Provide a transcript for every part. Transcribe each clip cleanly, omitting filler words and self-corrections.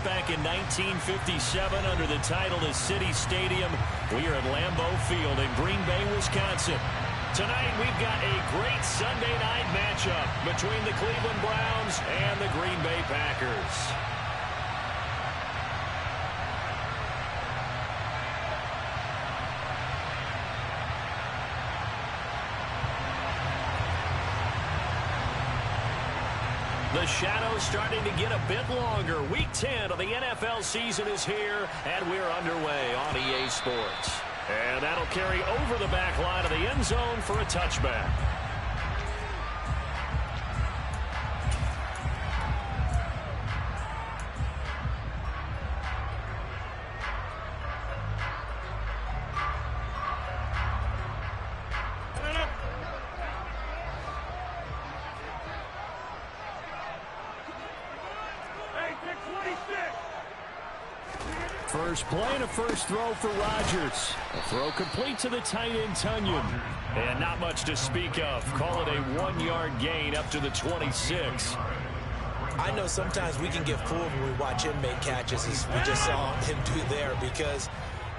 built back in 1957 under the title of City Stadium. We are at Lambeau Field in Green Bay, Wisconsin. Tonight we've got a great Sunday night matchup between the Cleveland Browns and the Green Bay Packers. The shadow's starting to get a bit longer. Week 10 of the NFL season is here, and we're underway on EA Sports. And that'll carry over the back line of the end zone for a touchback. First play and a first throw for Rodgers. A throw complete to the tight end, Tunyon. And not much to speak of. Call it a 1-yard gain up to the 26. I know sometimes we can get fooled when we watch him make catches, as we just saw him do there, because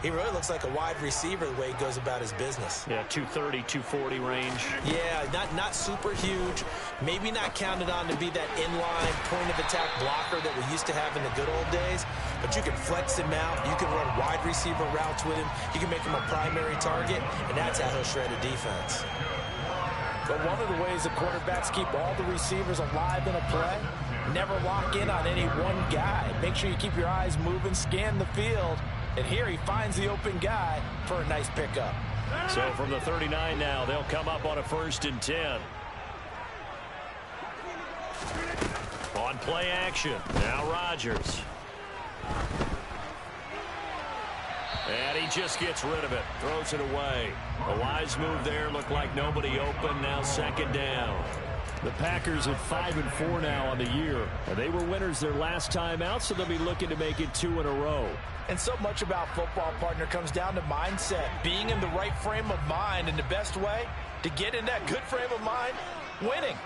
he really looks like a wide receiver the way he goes about his business. Yeah, 230, 240 range. Yeah, not super huge. Maybe not counted on to be that inline point-of-attack blocker that we used to have in the good old days. But you can flex him out. You can run wide receiver routes with him. You can make him a primary target, and that's how he'll shred a defense. But one of the ways the quarterbacks keep all the receivers alive in a play, never lock in on any one guy. Make sure you keep your eyes moving, scan the field. And here he finds the open guy for a nice pickup. So from the 39 now, they'll come up on a 1st and 10. On play action, now Rodgers. And he just gets rid of it, throws it away. A wise move there, looked like nobody open, now 2nd down. The Packers at 5-4 now on the year. And they were winners their last time out, so they'll be looking to make it 2 in a row. And so much about football, partner, comes down to mindset. Being in the right frame of mind, and the best way to get in that good frame of mind, winning.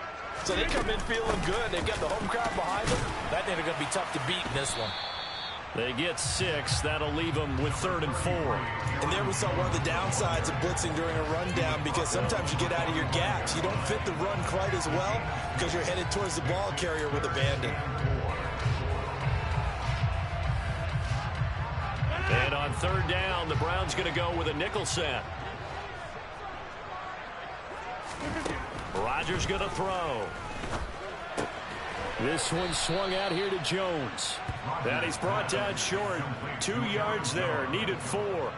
So they come in feeling good. They've got the home crowd behind them. I think they're going to be tough to beat in this one. They get 6. That'll leave them with 3rd and 4. And there we saw one of the downsides of blitzing during a rundown, because sometimes you get out of your gaps. You don't fit the run quite as well because you're headed towards the ball carrier with abandon. And on 3rd down, the Browns going to go with a nickel set. Rodgers going to throw. This one swung out here to Jones. And he's brought down short. 2 yards there, needed 4.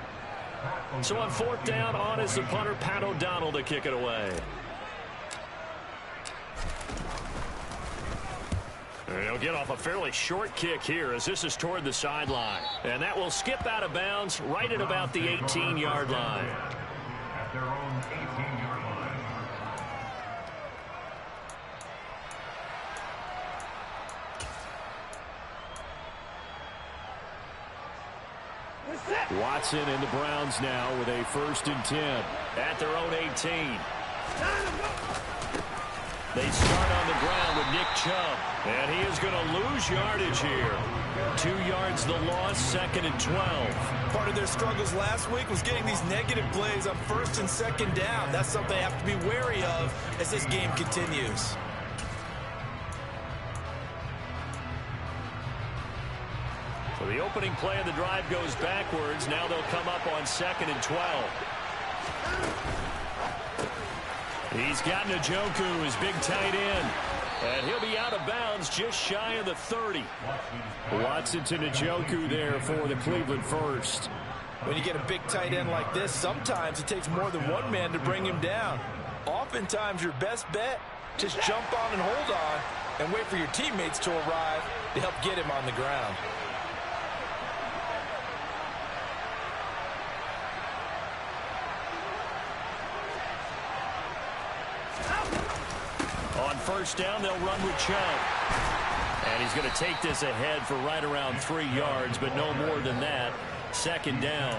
So on 4th down, on is the punter, Pat O'Donnell, to kick it away. He'll get off a fairly short kick here as this is toward the sideline. And that will skip out of bounds right at about the 18-yard line. At their own 18-yard line. Watson and the Browns now with a 1st and 10 at their own 18. They start on the ground with Nick Chubb, and he is going to lose yardage here. 2 yards the loss, 2nd and 12. Part of their struggles last week was getting these negative plays on 1st and 2nd down. That's something they have to be wary of as this game continues. So the opening play of the drive goes backwards. Now they'll come up on 2nd and 12. He's got Njoku, his big tight end. And he'll be out of bounds just shy of the 30. Watson to Njoku there for the Cleveland first. When you get a big tight end like this, sometimes it takes more than one man to bring him down. Oftentimes your best bet, just jump on and hold on and wait for your teammates to arrive to help get him on the ground. On 1st down, they'll run with Chubb. And he's going to take this ahead for right around 3 yards, but no more than that. 2nd down.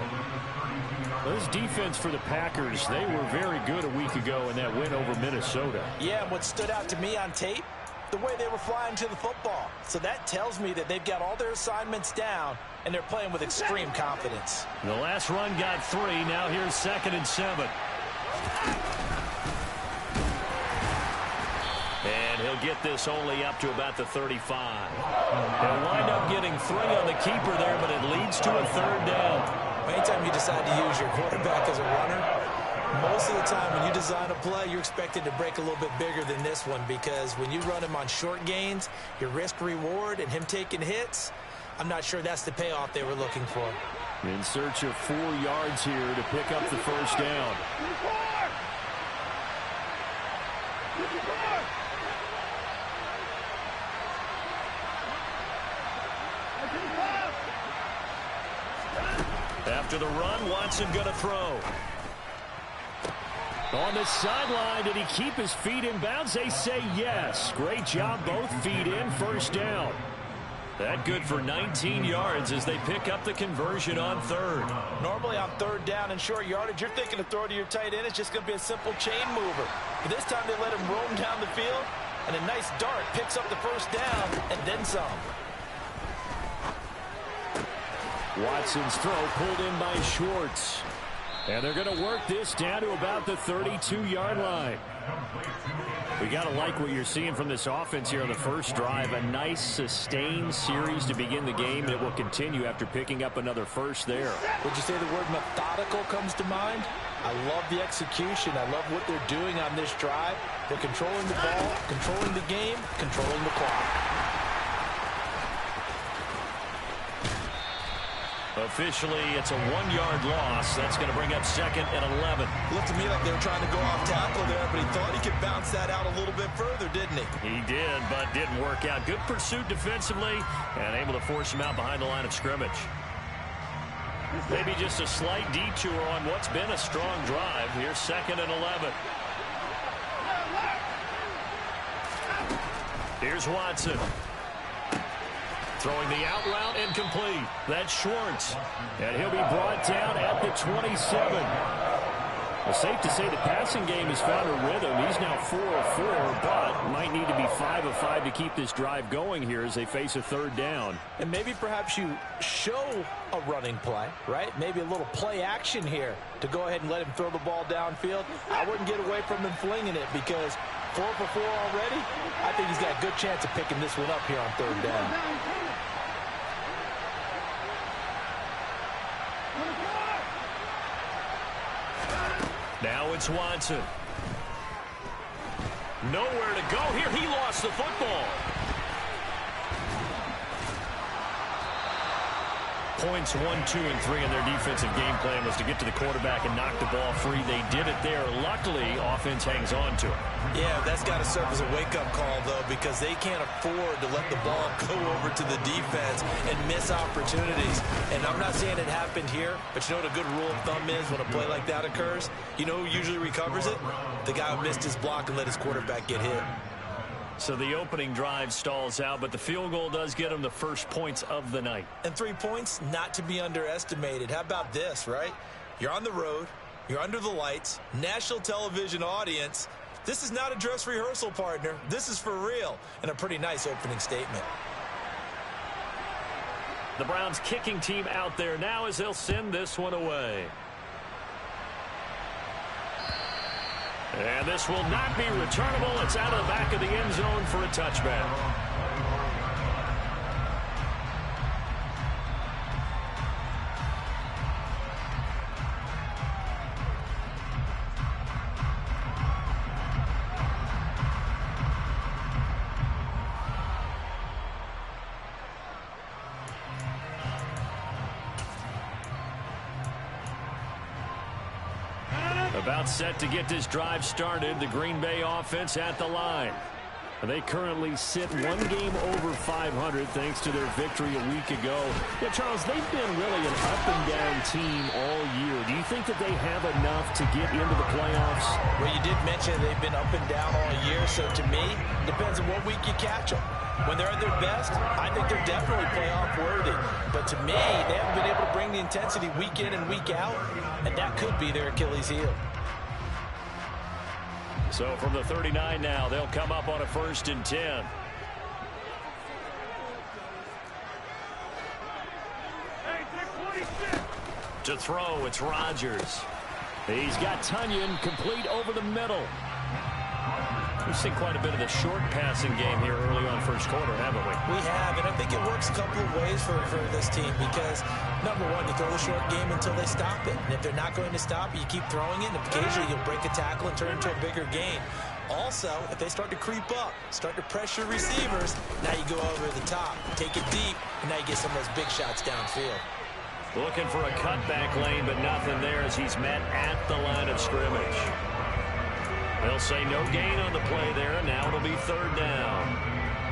This defense for the Packers, they were very good a week ago in that win over Minnesota. Yeah, and what stood out to me on tape, the way they were flying to the football. So that tells me that they've got all their assignments down, and they're playing with extreme confidence. The last run got 3. Now here's 2nd and 7. And he'll get this only up to about the 35. He'll wind up getting 3 on the keeper there, but it leads to a 3rd down. Anytime you decide to use your quarterback as a runner, most of the time when you design a play, you're expected to break a little bit bigger than this one, because when you run him on short gains, your risk-reward and him taking hits, I'm not sure that's the payoff they were looking for. In search of 4 yards here to pick up the 1st down. After the run, Watson going to throw. On the sideline, did he keep his feet in bounds? They say yes. Great job, both feet in, 1st down. That good for 19 yards as they pick up the conversion on 3rd. Normally on 3rd down and short yardage, you're thinking to throw to your tight end. It's just going to be a simple chain mover. But this time they let him roam down the field, and a nice dart picks up the 1st down and then some. Watson's throw pulled in by Schwartz. And they're going to work this down to about the 32-yard line. We got to like what you're seeing from this offense here on the first drive. A nice sustained series to begin the game, and it will continue after picking up another 1st there. Would you say the word methodical comes to mind? I love the execution. I love what they're doing on this drive. They're controlling the ball, controlling the game, controlling the clock. Officially, it's a 1-yard loss. That's going to bring up 2nd and 11. Looked to me like they were trying to go off tackle there, but he thought he could bounce that out a little bit further, didn't he? He did, but didn't work out. Good pursuit defensively and able to force him out behind the line of scrimmage. Maybe just a slight detour on what's been a strong drive. Here's 2nd and 11. Here's Watson. Throwing the out route incomplete. That's Schwartz. And he'll be brought down at the 27. Well, safe to say the passing game has found a rhythm. He's now 4 of 4, but might need to be 5 of 5 to keep this drive going here as they face a 3rd down. And maybe perhaps you show a running play, right? Maybe a little play action here to go ahead and let him throw the ball downfield. I wouldn't get away from him flinging it, because 4 for 4 already, I think he's got a good chance of picking this one up here on 3rd down. Now it's Watson. Nowhere to go here. He lost the football. Points 1, 2, and 3 in their defensive game plan was to get to the quarterback and knock the ball free. They did it there. Luckily, offense hangs on to it. Yeah, that's got to serve as a wake-up call, though, because they can't afford to let the ball go over to the defense and miss opportunities. And I'm not saying it happened here, but you know what a good rule of thumb is when a play like that occurs? You know who usually recovers it? The guy who missed his block and let his quarterback get hit. So the opening drive stalls out, but the field goal does get them the first points of the night. And 3 points, not to be underestimated. How about this, right? You're on the road. You're under the lights. National television audience. This is not a dress rehearsal, partner. This is for real. And a pretty nice opening statement. The Browns kicking team out there now as they'll send this one away. And this will not be returnable. It's out of the back of the end zone for a touchback. About set to get this drive started. The Green Bay offense at the line. They currently sit 1 game over 500 thanks to their victory a week ago. Yeah, Charles, they've been really an up-and-down team all year. Do you think that they have enough to get into the playoffs? Well, you did mention they've been up and down all year, so to me, depends on what week you catch them. When they're at their best, I think they're definitely playoff worthy. But to me, they haven't been able to bring the intensity week in and week out, and that could be their Achilles heel. So from the 39 now, they'll come up on a 1st and 10. To throw, it's Rodgers. He's got Tunyon complete over the middle. We've seen quite a bit of the short passing game here early on first quarter, haven't we? We have, and I think it works a couple of ways for this team because, number one, you throw the short game until they stop it. And if they're not going to stop it, you keep throwing it, and occasionally you'll break a tackle and turn it into a bigger gain. Also, if they start to creep up, start to pressure receivers, now you go over the top, take it deep, and now you get some of those big shots downfield. Looking for a cutback lane, but nothing there as he's met at the line of scrimmage. They'll say no gain on the play there, and now it'll be third down.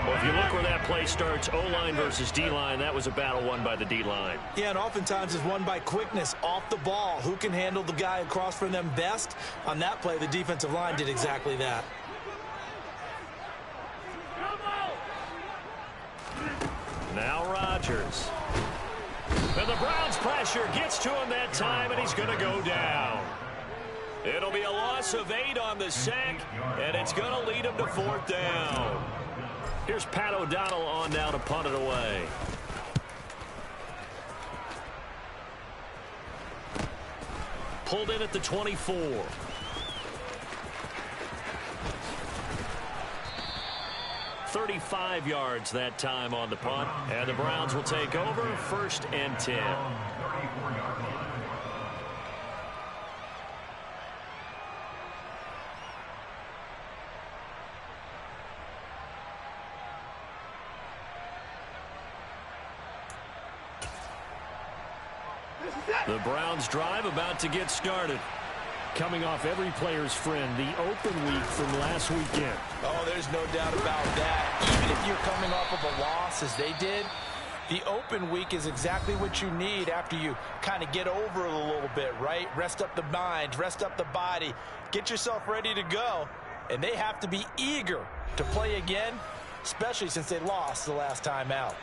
Well, if you look where that play starts, O-line versus D-line, that was a battle won by the D-line. Yeah, and oftentimes it's won by quickness off the ball. Who can handle the guy across from them best? On that play, the defensive line did exactly that. Now Rodgers. And the Browns pressure gets to him that time, and he's going to go down. It'll be a loss of 8 on the sack, and it's going to lead him to fourth down. Here's Pat O'Donnell on now to punt it away. Pulled in at the 24. .35 yards that time on the punt, and the Browns will take over 1st and 10. The Browns drive about to get started. Coming off every player's friend, the open week from last weekend. Oh, there's no doubt about that. Even if you're coming off of a loss as they did, the open week is exactly what you need after you kind of get over it a little bit, right? Rest up the mind, rest up the body, get yourself ready to go. And they have to be eager to play again, especially since they lost the last time out.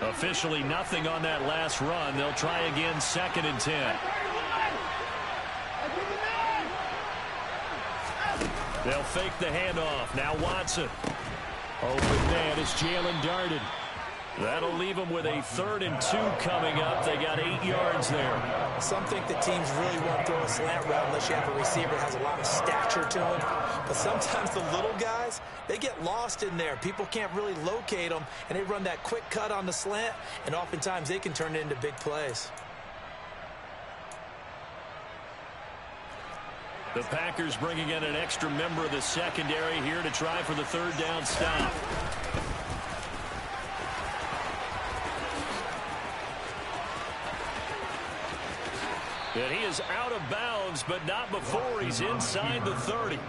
Officially nothing on that last run. They'll try again 2nd and 10. They'll fake the handoff. Now Watson. Open man as Jalen darted. That'll leave them with a 3rd and 2 coming up. They got 8 yards there. Some think the teams really won't throw a slant route unless you have a receiver that has a lot of stature to him. But sometimes the little guys, they get lost in there. People can't really locate them, and they run that quick cut on the slant, and oftentimes they can turn it into big plays. The Packers bringing in an extra member of the secondary here to try for the 3rd down stop. And he is out of bounds, but not before he's inside the 30.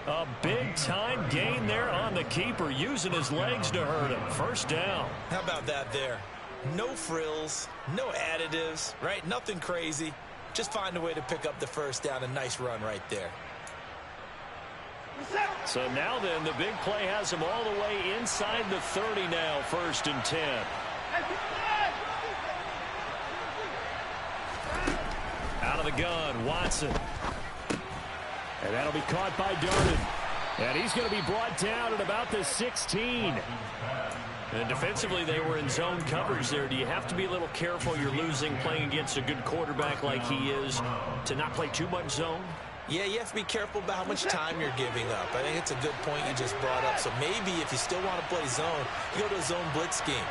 A big-time gain there on the keeper, using his legs to hurt him. 1st down. How about that there? No frills, no additives, right? Nothing crazy. Just find a way to pick up the 1st down. A nice run right there. So now then, the big play has him all the way inside the 30 now, 1st and 10. Out of the gun, Watson. And that'll be caught by Darden. And he's going to be brought down at about the 16. And defensively, they were in zone coverage there. Do you have to be a little careful? You're losing playing against a good quarterback like he is to not play too much zone? Yeah, you have to be careful about how much time you're giving up. I think it's a good point you just brought up. So maybe if you still want to play zone, you go to a zone blitz scheme.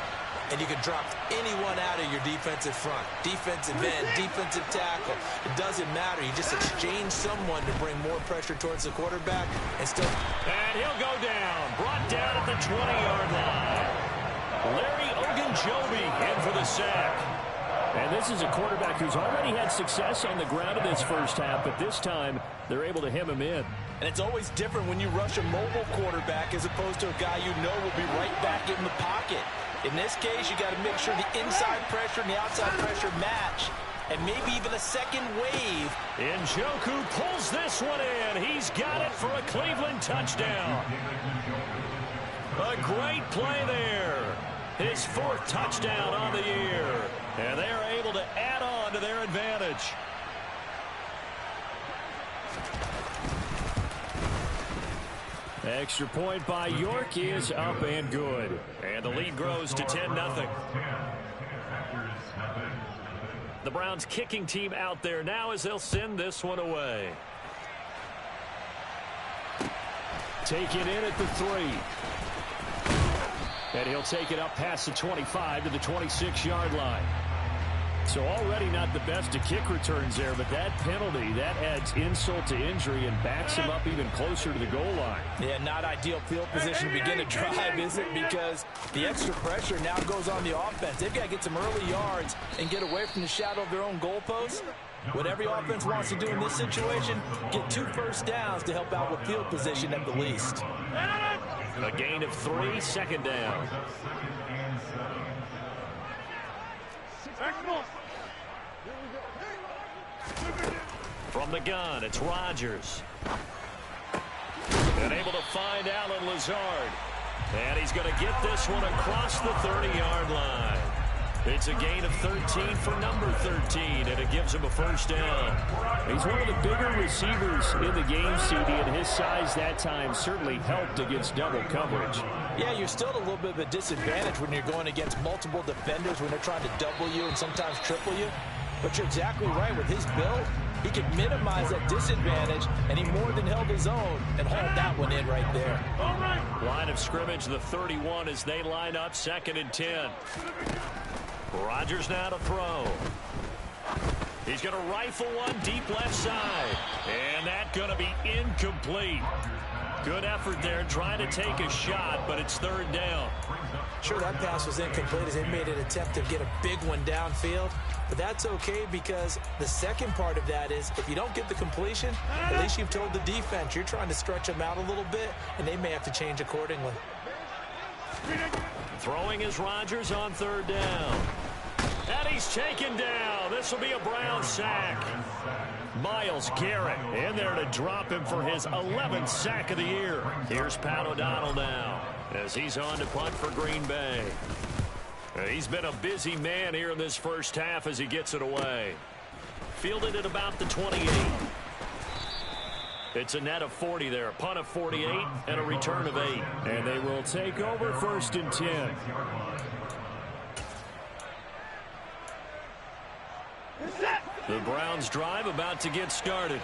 And you can drop anyone out of your defensive front. Defensive end, defensive tackle. It doesn't matter. You just exchange someone to bring more pressure towards the quarterback and still. And he'll go down. Brought down at the 20-yard line. Larry Ogunjobi in for the sack. And this is a quarterback who's already had success on the ground in this first half, but this time they're able to hem him in. And it's always different when you rush a mobile quarterback as opposed to a guy you know will be right back in the pocket. In this case, you got to make sure the inside pressure and the outside pressure match. and maybe even a second wave. Njoku pulls this one in. He's got it for a Cleveland touchdown. A great play there. His 4th touchdown on the year. And they are able to add on to their advantage. Extra point by York is up and good. And the lead grows to 10-0. The Browns kicking team out there now as they'll send this one away. Taken in at the 3. And he'll take it up past the 25 to the 26-yard line. So already not the best of kick returns there, but that penalty, that adds insult to injury and backs him up even closer to the goal line. Yeah, not ideal field position to begin to drive, is it? Because the extra pressure now goes on the offense. They've got to get some early yards and get away from the shadow of their own goalposts. What every offense wants to do in this situation, get 2 first downs to help out with field position at the least. A gain of 3, 2nd down. From the gun, it's Rodgers. And able to find Alan Lazard. And he's going to get this one across the 30-yard line. It's a gain of 13 for number 13, and it gives him a 1st down. He's one of the bigger receivers in the game, CD, and his size that time certainly helped against double coverage. Yeah, you're still at a little bit of a disadvantage when you're going against multiple defenders when they're trying to double you and sometimes triple you. But you're exactly right. With his build, he can minimize that disadvantage, and he more than held his own and hauled that one in right there. Line of scrimmage, the 31 as they line up, 2nd and 10. Rodgers now to throw. He's going to rifle one deep left side. And that's going to be incomplete. Good effort there trying to take a shot, but it's 3rd down. Sure, that pass was incomplete as they made an attempt to get a big one downfield. But that's okay because the second part of that is if you don't get the completion, at least you've told the defense you're trying to stretch them out a little bit, and they may have to change accordingly. Throwing is Rodgers on 3rd down. And he's taken down. This will be a Brown sack. Myles Garrett in there to drop him for his 11th sack of the year. Here's Pat O'Donnell now as he's on to punt for Green Bay. He's been a busy man here in this first half as he gets it away. Fielded at about the 28. It's a net of 40 there. A punt of 48 and a return of 8. And they will take over 1st and 10. The Browns drive about to get started.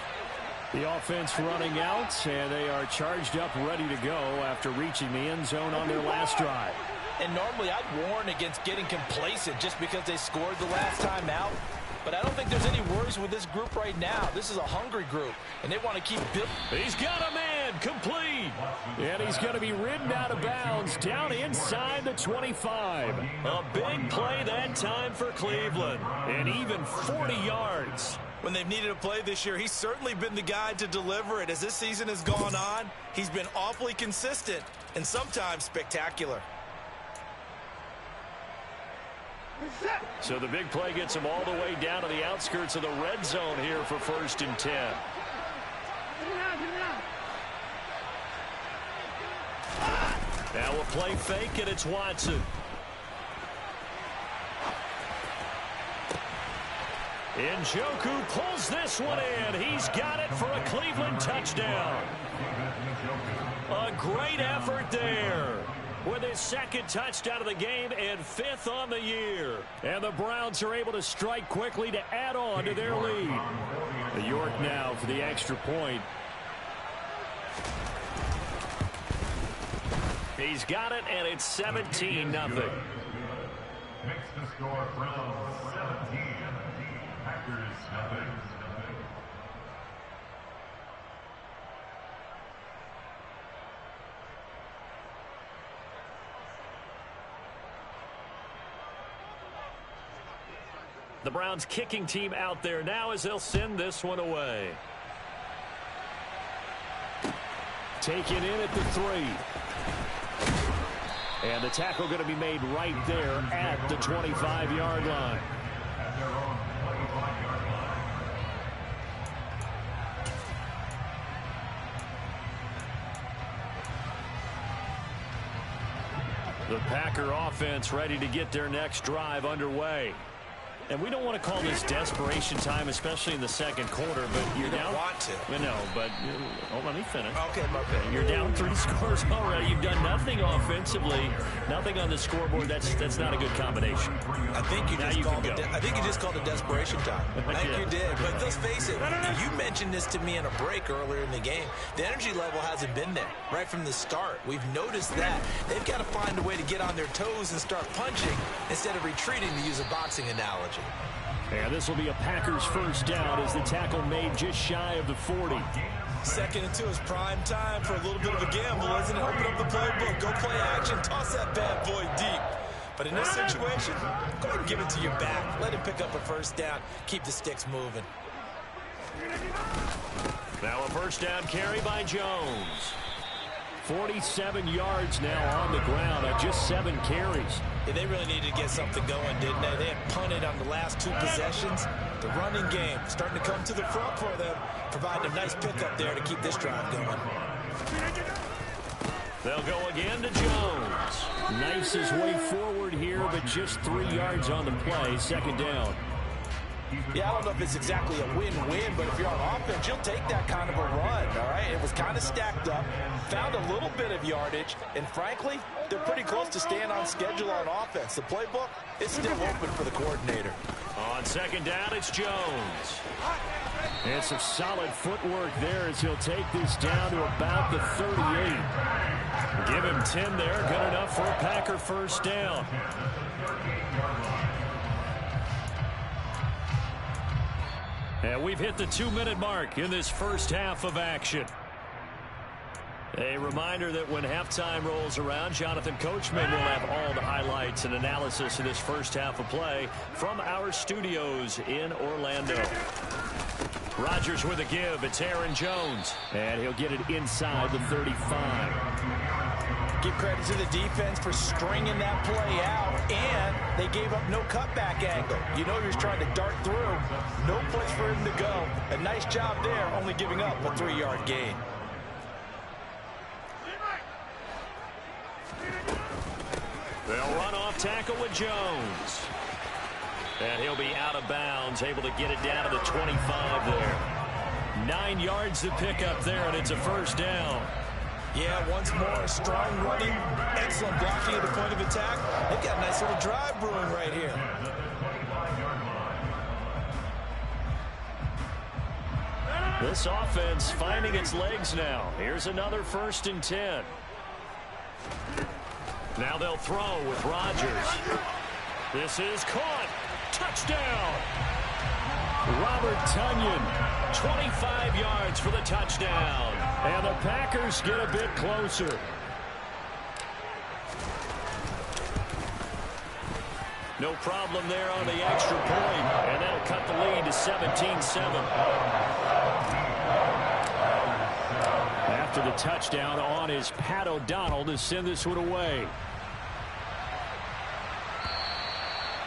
The offense running out, and they are charged up, ready to go after reaching the end zone on their last drive. And normally I'd warn against getting complacent just because they scored the last time out. But I don't think there's any worries with this group right now. This is a hungry group, and they want to keep building. He's got a man, complete. And he's going to be ridden out of bounds down inside the 25. A big play that time for Cleveland, and even 40 yards. When they've needed a play this year, he's certainly been the guy to deliver it. As this season has gone on, he's been awfully consistent and sometimes spectacular. So the big play gets him all the way down to the outskirts of the red zone here for 1st and 10. Now a play fake, and it's Watson. Njoku pulls this one in. He's got it for a Cleveland touchdown. A great effort there. With his 2nd touchdown of the game and 5th on the year. And the Browns are able to strike quickly to add on to their lead. York now for the extra point. He's got it, and it's 17-0. Makes the score Browns 17, Packers 0. The Browns kicking team out there now as they'll send this one away. Taken in at the 3. And the tackle going to be made right there at the 25-yard line. At their own play The Packer offense ready to get their next drive underway. And we don't want to call this desperation time, especially in the second quarter, but you're down. Want to. No, but let me finish. Okay, okay. You're down 3 scores already. You've done nothing offensively, nothing on the scoreboard. That's not a good combination. I think you just called it desperation time. I think you did. But let's face it, you mentioned this to me in a break earlier in the game. The energy level hasn't been there right from the start. We've noticed that. They've got to find a way to get on their toes and start punching instead of retreating, to use a boxing analogy. And this will be a Packers first down as the tackle made just shy of the 40. 2nd and 2 is prime time for a little bit of a gamble, isn't it? Open up the playbook, go play action, toss that bad boy deep. But in this situation, go ahead and give it to your back. Let him pick up a first down. Keep the sticks moving. Now a first down carry by Jones. 47 yards now on the ground on just 7 carries. Yeah, they really needed to get something going, didn't they? They had punted on the last 2 possessions. The running game starting to come to the front for them, providing a nice pickup there to keep this drive going. They'll go again to Jones. Knifes his way forward here, but just 3 yards on the play. 2nd down. Yeah, I don't know if it's exactly a win-win, but if you're on offense, you'll take that kind of a run, all right? It was kind of stacked up, found a little bit of yardage, and frankly, they're pretty close to staying on schedule on offense. The playbook is still open for the coordinator. On 2nd down, it's Jones. And some solid footwork there as he'll take this down to about the 38. Give him 10 there, good enough for a Packer first down. And we've hit the 2-minute mark in this first half of action. A reminder that when halftime rolls around, Jonathan Coachman will have all the highlights and analysis of this first half of play from our studios in Orlando. Rodgers with a give. It's Aaron Jones. And he'll get it inside the 35. Give credit to the defense for stringing that play out, and they gave up no cutback angle. You know you're trying to dart through. No place for him to go. A nice job there, only giving up a 3-yard gain. They'll run off tackle with Jones. And he'll be out of bounds, able to get it down to the 25 there. 9 yards to pick up there, and it's a first down. Yeah, once more, strong running, excellent blocking at the point of attack. They've got a nice little drive brewing right here. This offense finding its legs now. Here's another 1st and 10. Now they'll throw with Rodgers. This is caught. Touchdown. Robert Tonyan, 25 yards for the touchdown. And the Packers get a bit closer. No problem there on the extra point. And that'll cut the lead to 17-7. After the touchdown on is Pat O'Donnell to send this one away.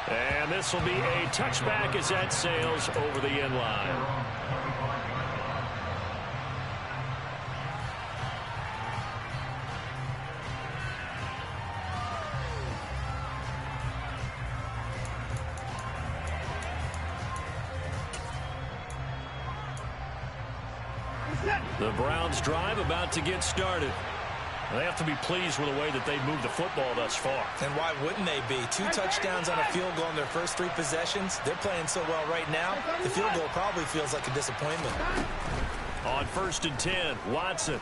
And this will be a touchback as that sails over the end line. The Browns drive about to get started. They have to be pleased with the way that they've moved the football thus far. And why wouldn't they be? 2 touchdowns on a field goal in their first 3 possessions. They're playing so well right now, the field goal probably feels like a disappointment. On 1st and 10, Watson.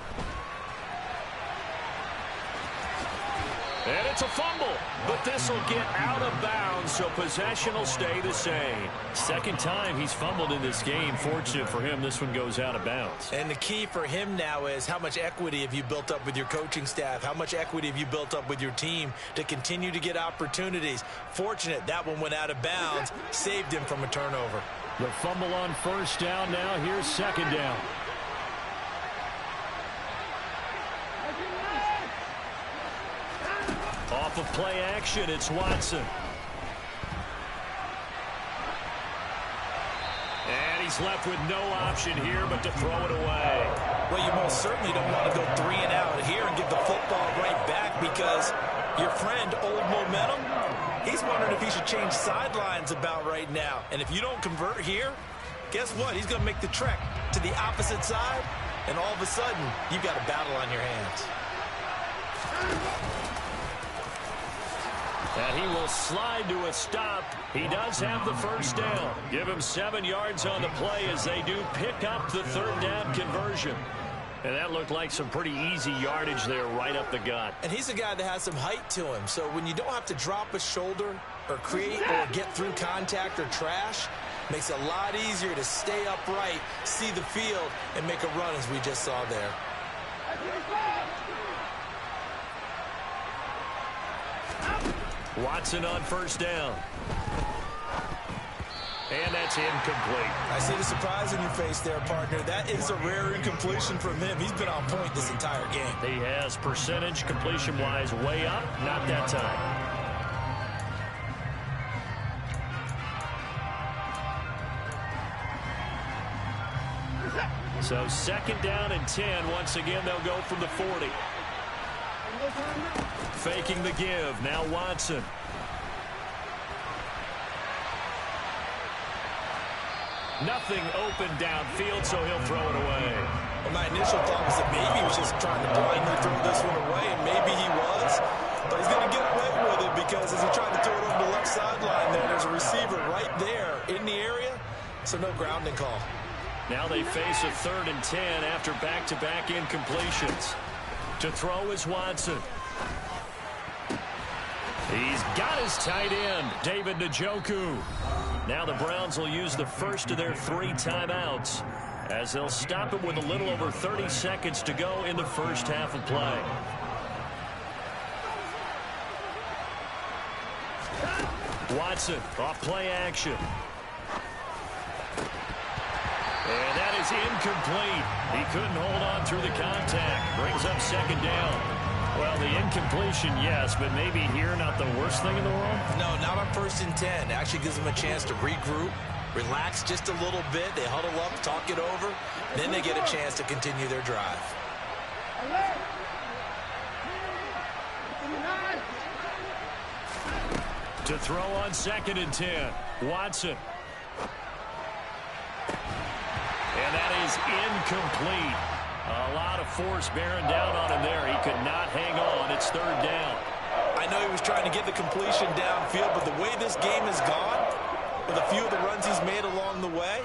And it's a fumble, but this will get out of bounds, so possession will stay the same. 2nd time he's fumbled in this game. Fortunate for him, this one goes out of bounds. And the key for him now is how much equity have you built up with your coaching staff? How much equity have you built up with your team to continue to get opportunities? Fortunate that one went out of bounds, saved him from a turnover. The fumble on 1st down now. Here's 2nd down. Off of play action, it's Watson. And he's He's left with no option here but to throw it away. Well, you most certainly don't want to go 3 and out here and give the football right back, because your friend, Old Momentum, he's wondering if he should change sidelines about right now. And if you don't convert here, guess what? He's going to make the trek to the opposite side, and all of a sudden, you've got a battle on your hands. And he will slide to a stop. He does have the first down. Give him 7 yards on the play as they do pick up the 3rd down conversion. And that looked like some pretty easy yardage there right up the gut. And he's a guy that has some height to him, so when you don't have to drop a shoulder or create or get through contact or trash, makes it a lot easier to stay upright, see the field, and make a run as we just saw there. Watson on first down. And that's incomplete. I see the surprise in your face there, partner. That is a rare incompletion from him. He's been on point this entire game. He has percentage completion-wise way up. Not that time. So 2nd down and 10. Once again, they'll go from the 40. Faking the give. Now Watson. Nothing open downfield, so he'll throw it away. Well, my initial thought was that maybe he was just trying to blindly throw this one away, and maybe he was. But he's going to get away with it, because as he tried to throw it over the left sideline there's a receiver right there in the area, so no grounding call. Now they face a 3rd and 10 after back-to-back incompletions. To throw is Watson. He's got his tight end, David Njoku. Now the Browns will use the first of their 3 timeouts as they'll stop it with a little over 30 seconds to go in the first half of play. Watson off play action. And that is incomplete. He couldn't hold on through the contact. Brings up 2nd down. Well, the incompletion, yes, but maybe here not the worst thing in the world? No, not on 1st and 10. It actually gives them a chance to regroup, relax just a little bit. They huddle up, talk it over. Then they get a chance to continue their drive. To throw on 2nd and 10. Watson. And that is incomplete. A lot of force bearing down on him there. He could not hang on. It's 3rd down. I know he was trying to get the completion downfield, but the way this game has gone, with a few of the runs he's made along the way,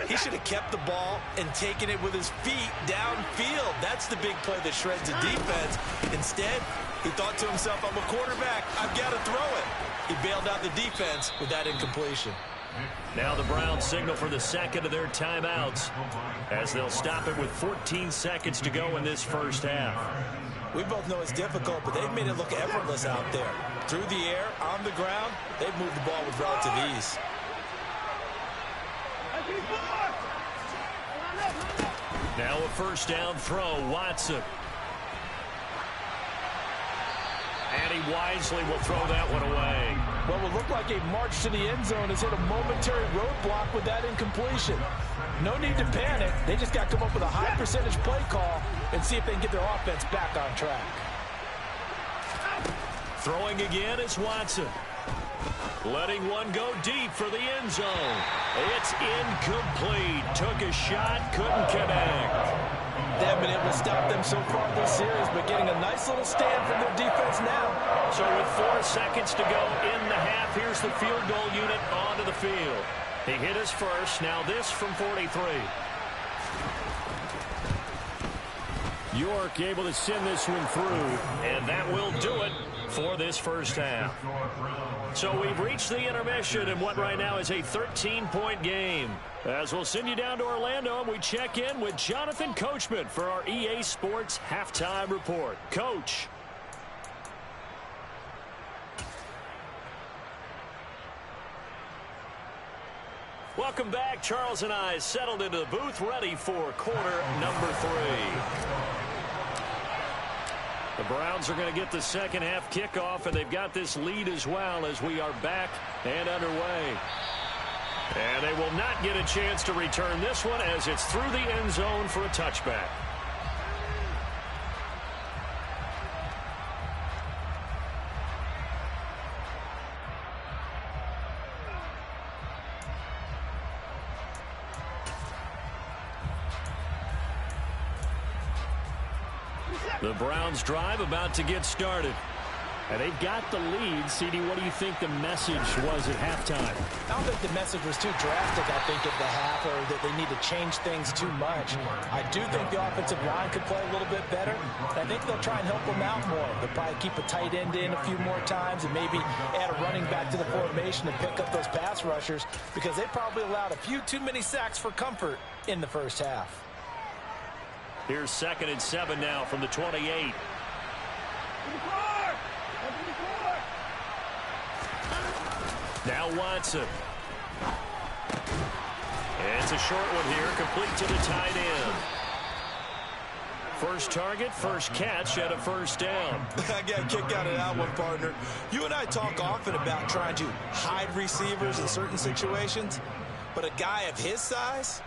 he should have kept the ball and taken it with his feet downfield. That's the big play that shreds the defense. Instead, he thought to himself, I'm a quarterback. I've got to throw it. He bailed out the defense with that incompletion. Now the Browns signal for the 2nd of their timeouts as they'll stop it with 14 seconds to go in this first half. We both know it's difficult, but they've made it look effortless out there. Through the air, on the ground, they've moved the ball with relative ease. Now a first down throw, Watson. And he wisely will throw that one away. Well, it looked like a march to the end zone has hit a momentary roadblock with that incompletion. No need to panic. They just got to come up with a high percentage play call and see if they can get their offense back on track. Throwing again is Watson. Letting one go deep for the end zone. It's incomplete. Took a shot, couldn't connect. They haven't been able to stop them so far this series, but getting a nice little stand from their defense now. So with 4 seconds to go in the half, here's the field goal unit onto the field. He hit his first. Now this from 43. York able to send this one through, and that will do it for this first half. So we've reached the intermission in what right now is a 13-point game. As we'll send you down to Orlando, and we check in with Jonathan Coachman for our EA Sports Halftime Report. Coach. Welcome back. Charles and I settled into the booth, ready for quarter number 3. The Browns are going to get the second half kickoff, and they've got this lead as well as we are back and underway. And they will not get a chance to return this one as it's through the end zone for a touchback. The Browns drive about to get started. And they've got the lead. CD, what do you think the message was at halftime? I don't think the message was too drastic, I think, at the half, or that they need to change things too much. I do think the offensive line could play a little bit better. I think they'll try and help them out more. They'll probably keep a tight end in a few more times and maybe add a running back to the formation to pick up those pass rushers, because they probably allowed a few too many sacks for comfort in the first half. Here's 2nd and 7 now from the 28. Now Watson. It's a short one here, complete to the tight end. First target, first catch, and a first down. I got a kick out of that one, partner. You and I talk often about trying to hide receivers in certain situations, but a guy of his size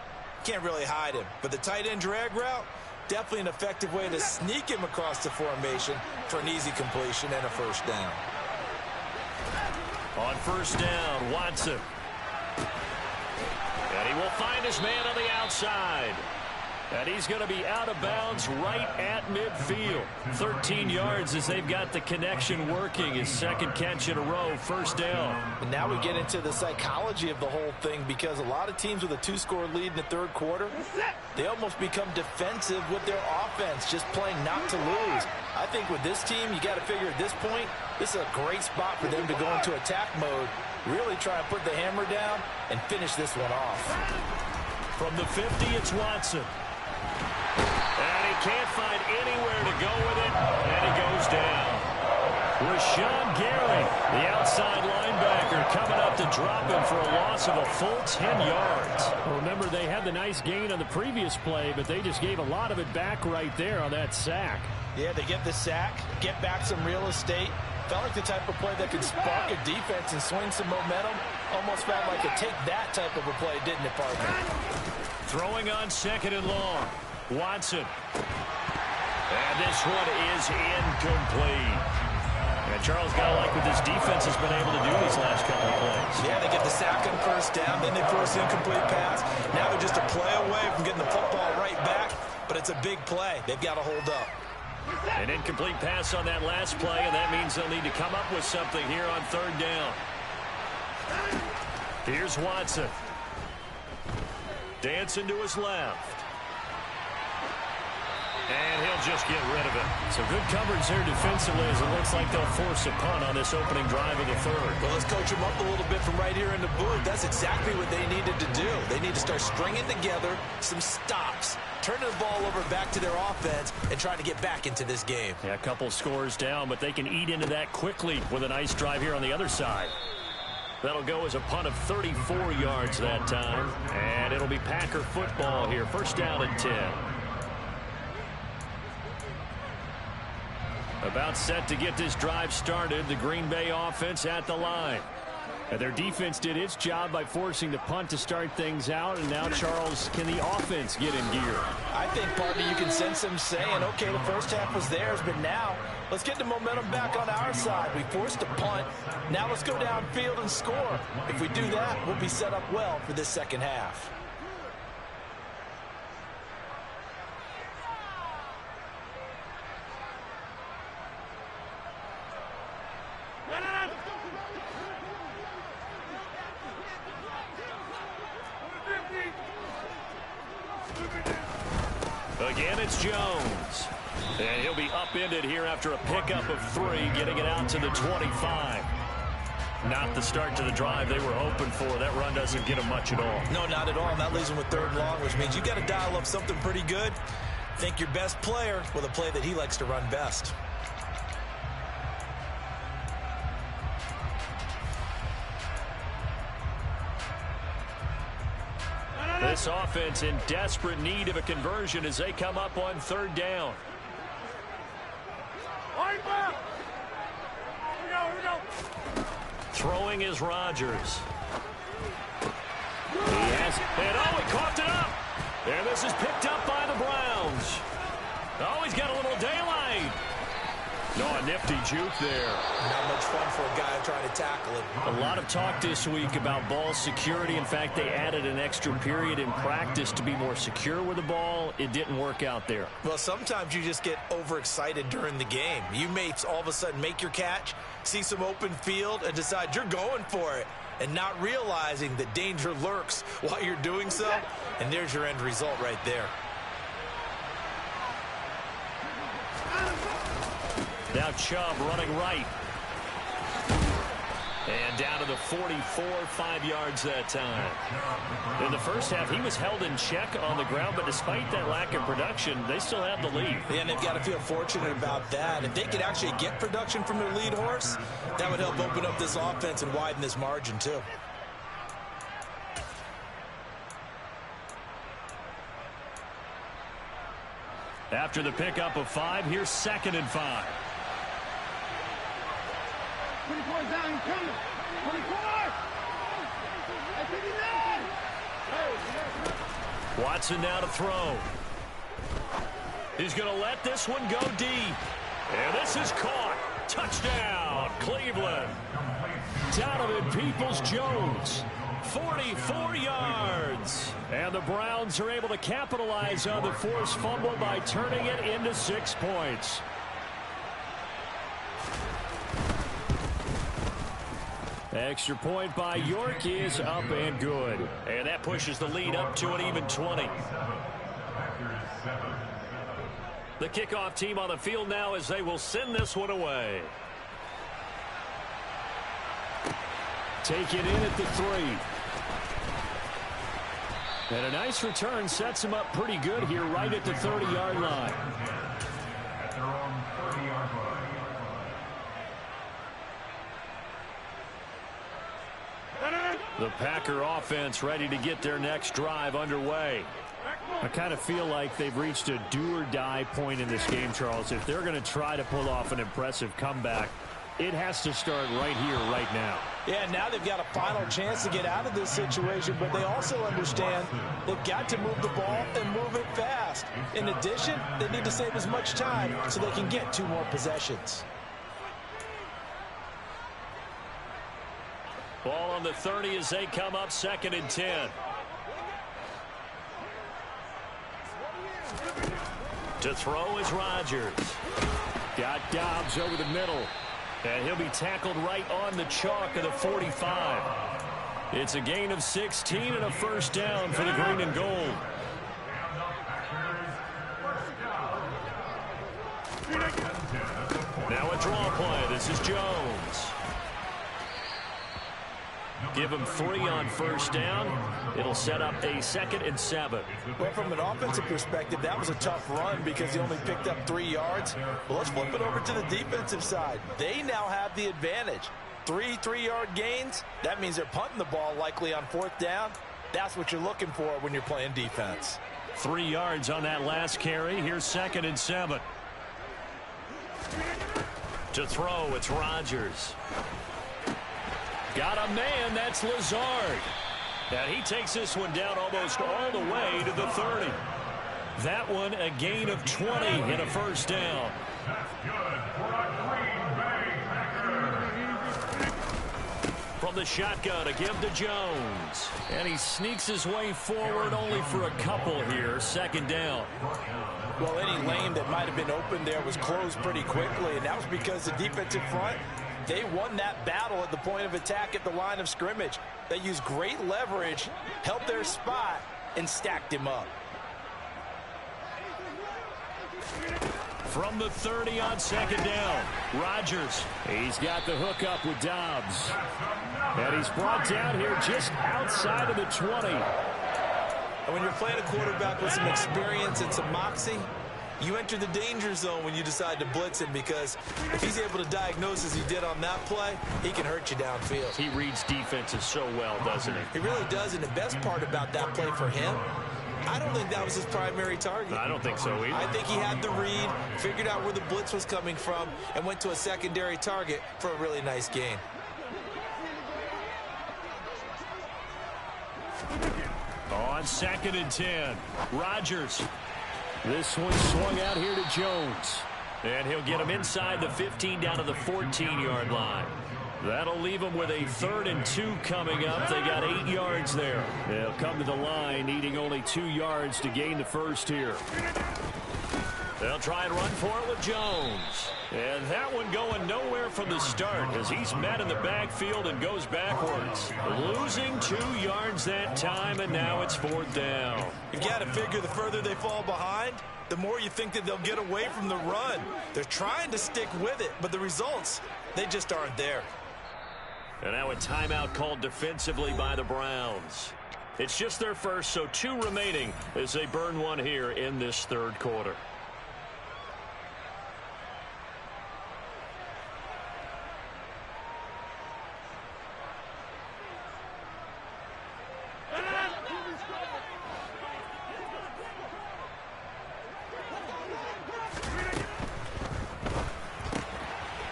can't really hide him. But the tight end drag route, definitely an effective way to sneak him across the formation for an easy completion and a first down. On first down, Watson. And he will find his man on the outside. And he's going to be out of bounds right at midfield. 13 yards as they've got the connection working. His second catch in a row, first down. And now we get into the psychology of the whole thing, because a lot of teams with a 2-score lead in the third quarter, they almost become defensive with their offense, just playing not to lose. I think with this team, you got to figure at this point, this is a great spot for them to go into attack mode, really try and put the hammer down and finish this one off. From the 50, it's Watson. And he can't find anywhere to go with it, and he goes down. Rashawn Gary, the outside linebacker, coming up to drop him for a loss of a full 10 yards. Well, remember, they had the nice gain on the previous play, but they just gave a lot of it back right there on that sack. Yeah, they get the sack, get back some real estate. Felt like the type of play that could spark a defense and swing some momentum. Almost felt like a take that type of a play, didn't it, Parker? Throwing on 2nd and long. Watson. And this one is incomplete. And Charles, got to like what this defense has been able to do these last couple of plays. Yeah, they get the sack on first down, then they force an incomplete pass. Now they're just a play away from getting the football right back, but it's a big play. They've got to hold up. An incomplete pass on that last play, and that means they'll need to come up with something here on 3rd down. Here's Watson. Dancing to his left. And he'll just get rid of it. So good coverage there defensively, as it looks like they'll force a punt on this opening drive of the 3rd. Well, let's coach them up a little bit from right here in the booth. That's exactly what they needed to do. They need to start stringing together some stops, turning the ball over back to their offense, and trying to get back into this game. Yeah, a couple scores down, but they can eat into that quickly with a nice drive here on the other side. That'll go as a punt of 34 yards that time, and it'll be Packer football here. First down and 10. About set to get this drive started. The Green Bay offense at the line. And their defense did its job by forcing the punt to start things out. And now, Charles, can the offense get in gear? I think, partner, you can sense them saying, okay, the first half was theirs, but now let's get the momentum back on our side. We forced a punt. Now let's go downfield and score. If we do that, we'll be set up well for this second half. Again, it's Jones. And he'll be upended here after a pickup of 3, getting it out to the 25. Not the start to the drive they were hoping for. That run doesn't get them much at all. No, not at all. And that leaves them with 3rd and long, which means you got to dial up something pretty good. Think your best player with a play that he likes to run best. This offense in desperate need of a conversion as they come up on 3rd down. Throwing is Rodgers. And oh, he coughed it up. And this is picked up by the Browns. Oh, he's got a little daylight. No, a nifty juke there. Not much fun for a guy trying to tackle it. A lot of talk this week about ball security. In fact, they added an extra period in practice to be more secure with the ball. It didn't work out there. Well, sometimes you just get overexcited during the game. You may all of a sudden make your catch, see some open field, and decide you're going for it, and not realizing that danger lurks while you're doing so. And there's your end result right there. Now Chubb running right. And down to the 44, 5 yards that time. In the first half, he was held in check on the ground, but despite that lack of production, they still have the lead. And they've got to feel fortunate about that. If they could actually get production from their lead horse, that would help open up this offense and widen this margin too. After the pickup of 5, here's 2nd and 5. 24 down, coming. 24. Watson now to throw. He's going to let this one go deep. And this is caught. Touchdown, Cleveland. Donovan Peoples-Jones. 44 yards. And the Browns are able to capitalize on the forced fumble by turning it into 6 points. Extra point by York is up and good. And that pushes the lead up to an even 20. The kickoff team on the field now as they will send this one away. Take it in at the 3. And a nice return sets him up pretty good here right at the 30-yard line. At their own 30-yard line. The Packer offense ready to get their next drive underway. I kind of feel like they've reached a do-or-die point in this game, Charles. If they're going to try to pull off an impressive comeback, it has to start right here, right now. Yeah, now they've got a final chance to get out of this situation, but they also understand they've got to move the ball and move it fast. In addition, they need to save as much time so they can get 2 more possessions. Ball on the 30 as they come up 2nd and 10. To throw is Rodgers. Got Dobbs over the middle. And he'll be tackled right on the chalk of the 45. It's a gain of 16 and a first down for the green and gold. Now a draw play. This is Jones. Give him 3 on first down. It'll set up a 2nd and 7. Well, from an offensive perspective, that was a tough run because he only picked up 3 yards. Well, let's flip it over to the defensive side. They now have the advantage. 3 3-yard gains. That means they're punting the ball likely on 4th down. That's what you're looking for when you're playing defense. 3 yards on that last carry. Here's 2nd and 7. To throw, it's Rodgers. Got a man, that's Lazard. And he takes this one down almost all the way to the 30. That one a gain of 20 and a first down. That's good for a Green Bay Packer. From the shotgun to give to Jones. And he sneaks his way forward only for a couple here. 2nd down. Well, any lane that might have been open there was closed pretty quickly, and that was because the defensive front, they won that battle at the point of attack at the line of scrimmage. They used great leverage, helped their spot, and stacked him up. From the 30 on 2nd down, Rodgers. He's got the hook up with Dobbs. And he's brought down here just outside of the 20. And when you're playing a quarterback with some experience and some moxie, you enter the danger zone when you decide to blitz him, because if he's able to diagnose as he did on that play, he can hurt you downfield. He reads defenses so well, doesn't he? He really does, and the best part about that play for him, I don't think that was his primary target. I don't think so either. I think he had the read, figured out where the blitz was coming from, and went to a secondary target for a really nice gain. On 2nd and 10, Rodgers. This one swung out here to Jones. And he'll get him inside the 15 down to the 14-yard line. That'll leave them with a 3rd and 2 coming up. They got 8 yards there. They'll come to the line needing only 2 yards to gain the first here. They'll try and run for it with Jones. And that one going nowhere from the start as he's met in the backfield and goes backwards. Losing 2 yards that time, and now it's 4th down. You got to figure the further they fall behind, the more you think that they'll get away from the run. They're trying to stick with it, but the results, they just aren't there. And now a timeout called defensively by the Browns. It's just their first, so 2 remaining as they burn one here in this 3rd quarter.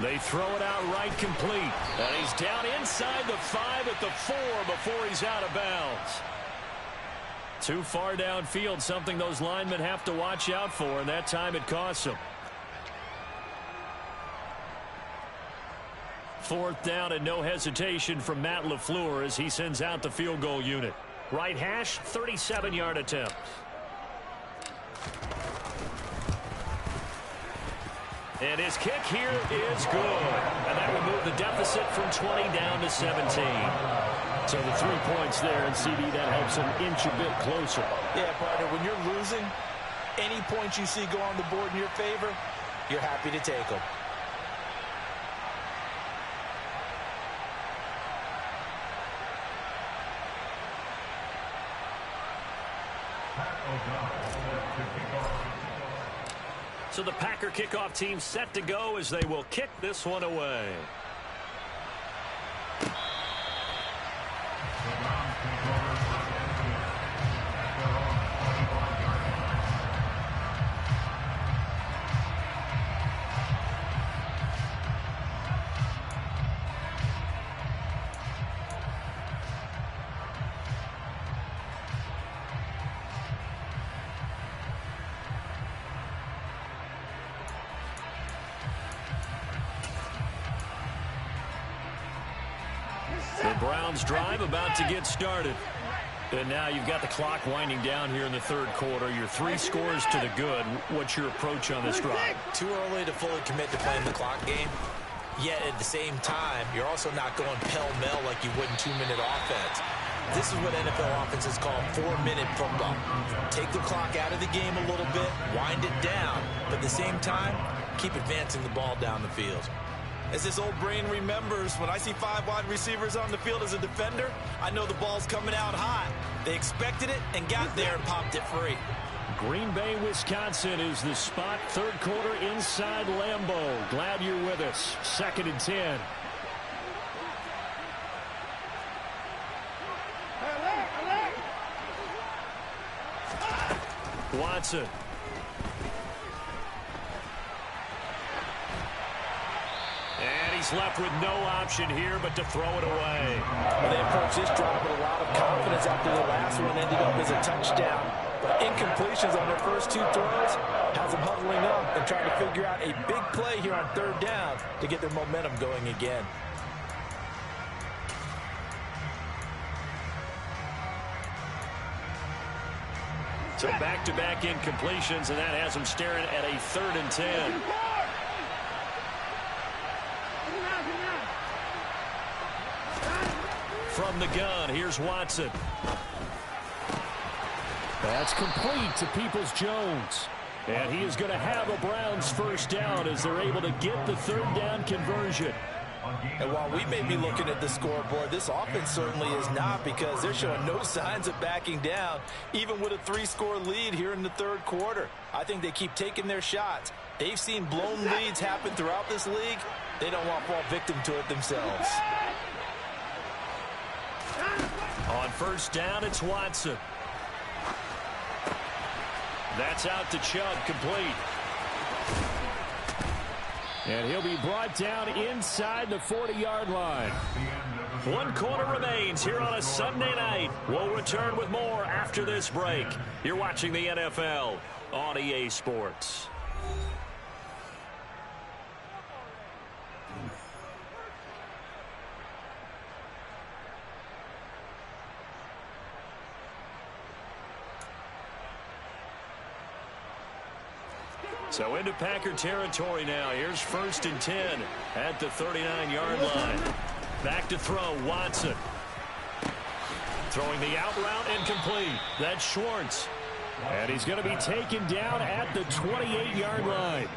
They throw it out right complete. And he's down inside the 5 at the 4 before he's out of bounds. Too far downfield, something those linemen have to watch out for, and that time it costs them. 4th down and no hesitation from Matt LaFleur as he sends out the field goal unit. Right hash, 37-yard attempt. And his kick here is good. And that will move the deficit from 20 down to 17. So the 3 points there, and CD, that helps him inch a bit closer. Yeah, partner, when you're losing, any points you see go on the board in your favor, you're happy to take them. So the Packer kickoff team set to go as they will kick this one away. The Browns drive about to get started. And now you've got the clock winding down here in the 3rd quarter. Your 3 scores to the good. What's your approach on this drive? Too early to fully commit to playing the clock game. Yet at the same time, you're also not going pell-mell like you would in 2-minute offense. This is what NFL offenses call 4-minute football. Take the clock out of the game a little bit, wind it down, but at the same time, keep advancing the ball down the field. As this old brain remembers, when I see 5 wide receivers on the field as a defender, I know the ball's coming out hot. They expected it and got there and popped it free. Green Bay, Wisconsin is the spot. 3rd quarter inside Lambeau. Glad you're with us. 2nd and 10. Watson. And he's left with no option here but to throw it away. Well, they approached this drive with a lot of confidence after the last one ended up as a touchdown. But incompletions on their first 2 throws has them huddling up and trying to figure out a big play here on 3rd down to get their momentum going again. So back-to-back incompletions, and that has them staring at a 3rd and 10. From the gun, here's Watson. That's complete to Peoples-Jones. And he is going to have a Browns first down as they're able to get the 3rd down conversion. And while we may be looking at the scoreboard, this offense certainly is not, because they're showing no signs of backing down, even with a 3-score lead here in the 3rd quarter. I think they keep taking their shots. They've seen blown leads happen throughout this league. They don't want to fall victim to it themselves. On 1st down, it's Watson. That's out to Chubb, complete. And he'll be brought down inside the 40-yard line. One quarter remains here on a Sunday night. We'll return with more after this break. You're watching the NFL on EA Sports. So into Packer territory now. Here's 1st and 10 at the 39-yard line. Back to throw, Watson. Throwing the out route incomplete. That's Schwartz. And he's going to be taken down at the 28-yard line.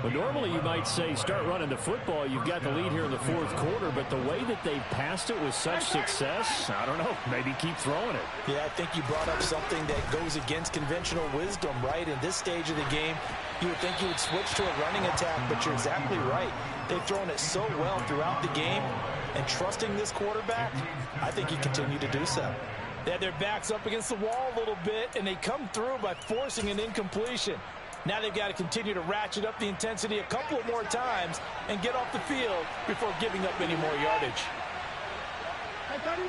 But normally you might say start running the football. You've got the lead here in the 4th quarter, but the way that they've passed it with such success, I don't know, maybe keep throwing it. Yeah, I think you brought up something that goes against conventional wisdom, right? In this stage of the game, you would think you would switch to a running attack, but you're exactly right. They've thrown it so well throughout the game, and trusting this quarterback, I think you continue to do so. They had their backs up against the wall a little bit, and they come through by forcing an incompletion. Now they've got to continue to ratchet up the intensity a couple of more times and get off the field before giving up any more yardage. Hey, 31!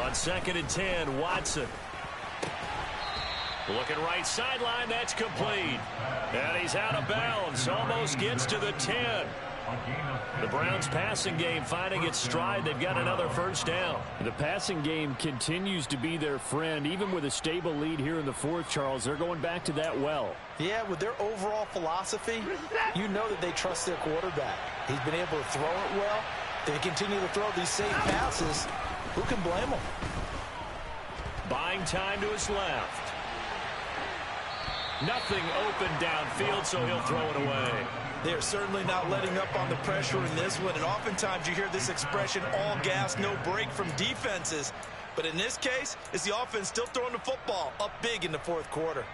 On 2nd and 10, Watson. Looking right sideline, that's complete. And he's out of bounds, almost gets to the 10. The Browns passing game finding its stride. They've got another 1st down. The passing game continues to be their friend. Even with a stable lead here in the 4th, Charles, they're going back to that well. Yeah, with their overall philosophy, you know that they trust their quarterback. He's been able to throw it well. They continue to throw these safe passes. Who can blame them? Buying time to his left. Nothing open downfield, so he'll throw it away. They're certainly not letting up on the pressure in this one, and oftentimes you hear this expression, all gas, no break from defenses. But in this case, it's the offense still throwing the football up big in the 4th quarter.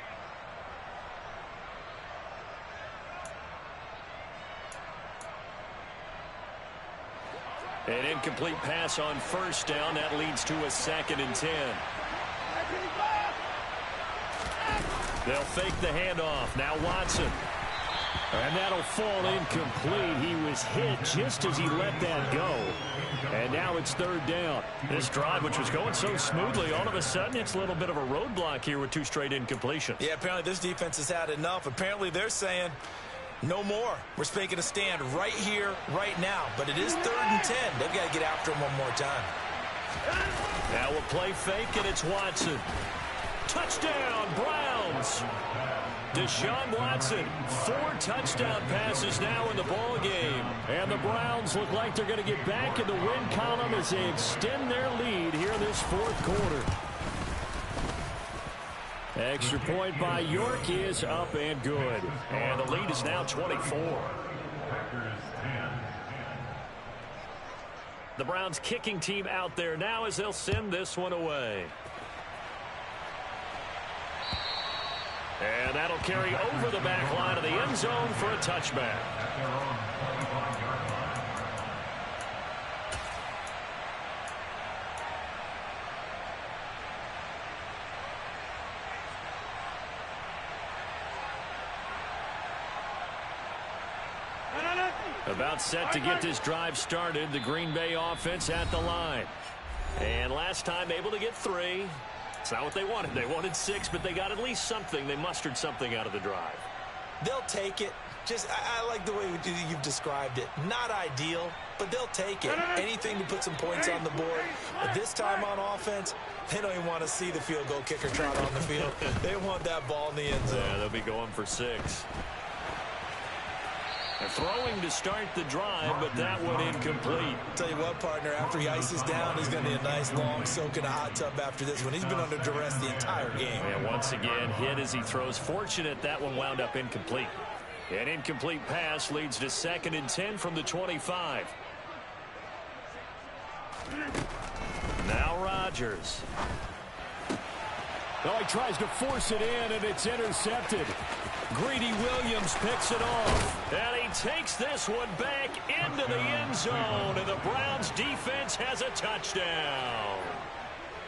An incomplete pass on 1st down. That leads to a 2nd and 10. They'll fake the handoff. Now Watson. And that'll fall incomplete. He was hit just as he let that go. And now it's 3rd down. This drive, which was going so smoothly, all of a sudden it's a little bit of a roadblock here with 2 straight incompletions. Yeah, apparently this defense has had enough. Apparently they're saying, no more. We're making a stand right here, right now. But it is 3rd and 10. They've got to get after him one more time. Now we'll play fake, and it's Watson. Touchdown, Browns. Deshaun Watson, 4 touchdown passes now in the ball game. And the Browns look like they're going to get back in the win column as they extend their lead here in this 4th quarter. Extra point by York is up and good. And the lead is now 24. The Browns kicking team out there now as they'll send this one away. And that'll carry over the back line of the end zone for a touchback. About set to get this drive started. The Green Bay offense at the line. And last time able to get 3. It's not what they wanted. They wanted 6, but they got at least something. They mustered something out of the drive. They'll take it. Just, I like the way you've described it. Not ideal, but they'll take it. Anything to put some points on the board. But this time on offense, they don't even want to see the field goal kicker trot on the field. They want that ball in the end zone. Yeah, they'll be going for 6. They're throwing to start the drive, but that one incomplete. Tell you what, partner, after he ices down, he's going to need a nice long soak in a hot tub after this one. He's been under duress the entire game. And once again, hit as he throws. Fortunate that one wound up incomplete. An incomplete pass leads to 2nd and 10 from the 25. Now Rodgers. Oh, he tries to force it in, and it's intercepted. Greedy Williams picks it off. And he takes this one back into the end zone. And the Browns defense has a touchdown.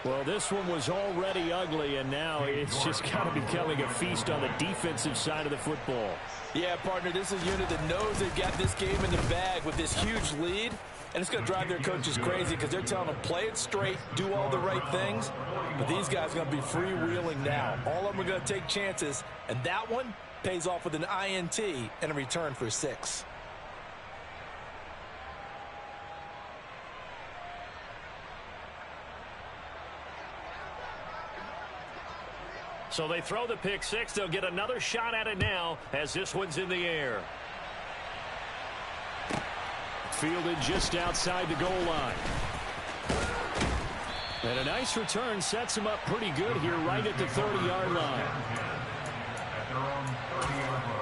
Well, this one was already ugly, and now it's just kind of becoming a feast on the defensive side of the football. Yeah, partner, this is a unit that knows they've got this game in the bag with this huge lead, and it's going to drive their coaches crazy because they're telling them, play it straight, do all the right things, but these guys are going to be freewheeling now. All of them are going to take chances, and that one pays off with an INT and a return for 6. So they throw the pick 6. They'll get another shot at it now as this one's in the air. Fielded just outside the goal line. And a nice return sets him up pretty good here right at the 30-yard line. At their own 30-yard line.